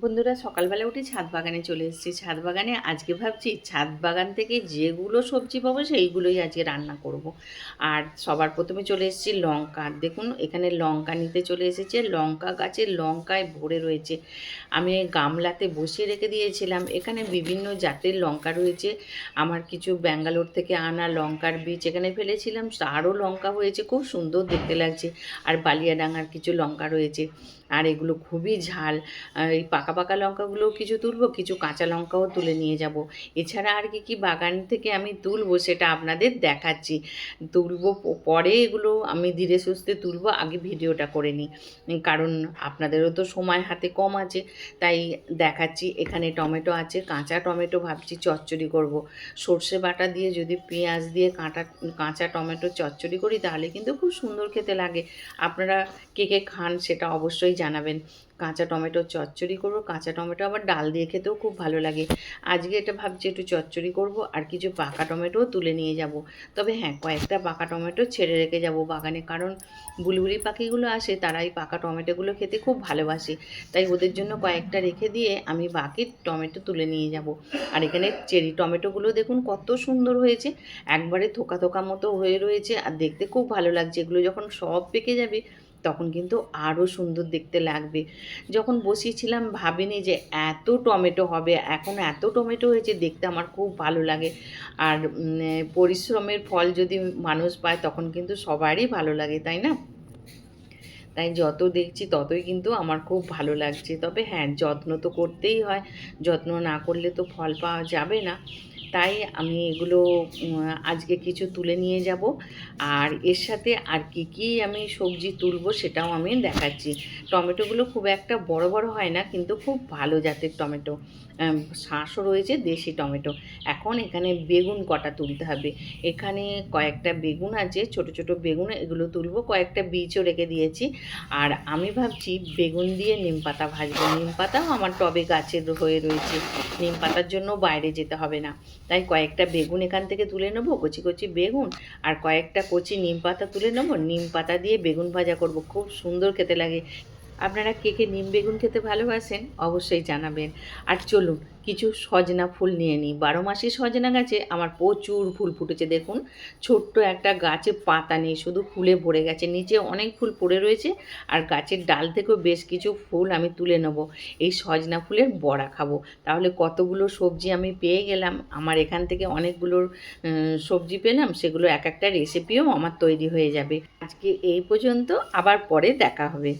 বন্ধুরা, সকালবেলা উঠে ছাদ বাগানে চলে এসেছি। ছাদ বাগানে আজকে ভাবছি ছাদ বাগান থেকে যেগুলো সবজি পাবো সেইগুলোই আজকে রান্না করব। আর সবার প্রথমে চলে এসেছি লঙ্কা। দেখুন এখানে লঙ্কা নিতে চলে এসেছে। লঙ্কা গাছের লঙ্কায় ভরে রয়েছে। আমি গামলাতে বসিয়ে রেখে দিয়েছিলাম। এখানে বিভিন্ন জাতের লঙ্কা রয়েছে। আমার কিছু ব্যাঙ্গালোর থেকে আনা লঙ্কার বীজ এখানে ফেলেছিলাম, তারও লঙ্কা হয়েছে, খুব সুন্দর দেখতে লাগছে। আর বালিয়াডাঙ্গার কিছু লঙ্কা রয়েছে। আর এগুলো খুবই ঝাল। এই পাকা পাকা লঙ্কাগুলোও কিছু তুলবো, কিছু কাঁচা লঙ্কাও তুলে নিয়ে যাব। এছাড়া আর কি কি বাগান থেকে আমি তুলবো সেটা আপনাদের দেখাচ্ছি। তুলবো পরে, এগুলো আমি ধীরে সুস্থে তুলবো, আগে ভিডিওটা করে নিই। কারণ আপনাদেরও তো সময় হাতে কম আছে, তাই দেখাচ্ছি। এখানে টমেটো আছে, কাঁচা টমেটো ভাবছি চচ্চড়ি করব। সর্ষে বাটা দিয়ে যদি পেঁয়াজ দিয়ে কাঁচা টমেটো চচ্চড়ি করি তাহলে কিন্তু খুব সুন্দর খেতে লাগে। আপনারা কে কে খান সেটা অবশ্যই জানাবেন। কাঁচা টমেটো চচ্চড়ি করবো। কাঁচা টমেটো আবার ডাল দিয়ে খেতেও খুব ভালো লাগে। আজকে এটা ভাবছি একটু চচ্চড়ি করব, আর কিছু পাকা টমেটোও তুলে নিয়ে যাব। তবে হ্যাঁ, কয়েকটা পাকা টমেটো ছেড়ে রেখে যাব বাগানে, কারণ বুলবুলি পাখিগুলো আসে, তারা এই পাকা টমেটোগুলো খেতে খুব ভালোবাসে। তাই ওদের জন্য কয়েকটা রেখে দিয়ে আমি বাকি টমেটো তুলে নিয়ে যাব। আর এখানে চেরি টমেটোগুলো দেখুন কত সুন্দর হয়েছে, একবারে থোকা থোকা মতো হয়ে রয়েছে, আর দেখতে খুব ভালো লাগছে। এগুলো যখন সব পেকে যাবে তখন কিন্তু আরও সুন্দর দেখতে লাগবে। যখন বসিয়েছিলাম ভাবিনি যে এত টমেটো হবে, এখন এত টমেটো হয়েছে, দেখতে আমার খুব ভালো লাগে। আর পরিশ্রমের ফল যদি মানুষ পায় তখন কিন্তু সবারই ভালো লাগে, তাই না? তাই যত দেখছি ততই কিন্তু আমার খুব ভালো লাগছে। তবে হ্যাঁ, যত্ন তো করতেই হয়, যত্ন না করলে তো ফল পাওয়া যাবে না। তাই আমি এগুলো আজকে কিছু তুলে নিয়ে যাব। আর এর সাথে আর কি আমি সবজি তুলবো সেটাও আমি দেখাচ্ছি। টমেটোগুলো খুব একটা বড় বড় হয় না, কিন্তু খুব ভালো জাতের টমেটো। শাঁসও রয়েছে, দেশি টমেটো। এখন এখানে বেগুন কটা তুলতে হবে। এখানে কয়েকটা বেগুন আছে, ছোট ছোট বেগুন, এগুলো তুলবো। কয়েকটা বীজও রেখে দিয়েছি। আর আমি ভাবছি বেগুন দিয়ে নিম পাতা ভাজবো। নিম পাতাও আমার টবে গাছের হয়ে রয়েছে, নিম পাতার জন্য বাইরে যেতে হবে না। তাই কয়েকটা বেগুন এখান থেকে তুলে নেবো, কচি কচি বেগুন, আর কয়েকটা কচি নিম পাতা তুলে নেবো। নিম পাতা দিয়ে বেগুন ভাজা করব, খুব সুন্দর খেতে লাগে। আপনারা কে কে নিম বেগুন খেতে ভালোবাসেন অবশ্যই জানাবেন। আর চলুন কিছু সজনা ফুল নিয়ে নিই। 12 মাসি সজনা গাছে আমার প্রচুর ফুল ফুটেছে। দেখুন ছোট্ট একটা গাছে পাতা নেই, শুধু ফুলে ভরে গেছে, নিচে অনেক ফুল পড়ে রয়েছে। আর গাছের ডাল থেকেও বেশ কিছু ফুল আমি তুলে নেব। এই সজনা ফুলের বড়া খাবো। তাহলে কতগুলো সবজি আমি পেয়ে গেলাম। আমার এখান থেকে অনেকগুলো সবজি পেলাম, সেগুলো এক একটা রেসিপিও আমার তৈরি হয়ে যাবে। আজকে এই পর্যন্ত, আবার পরে দেখা হবে।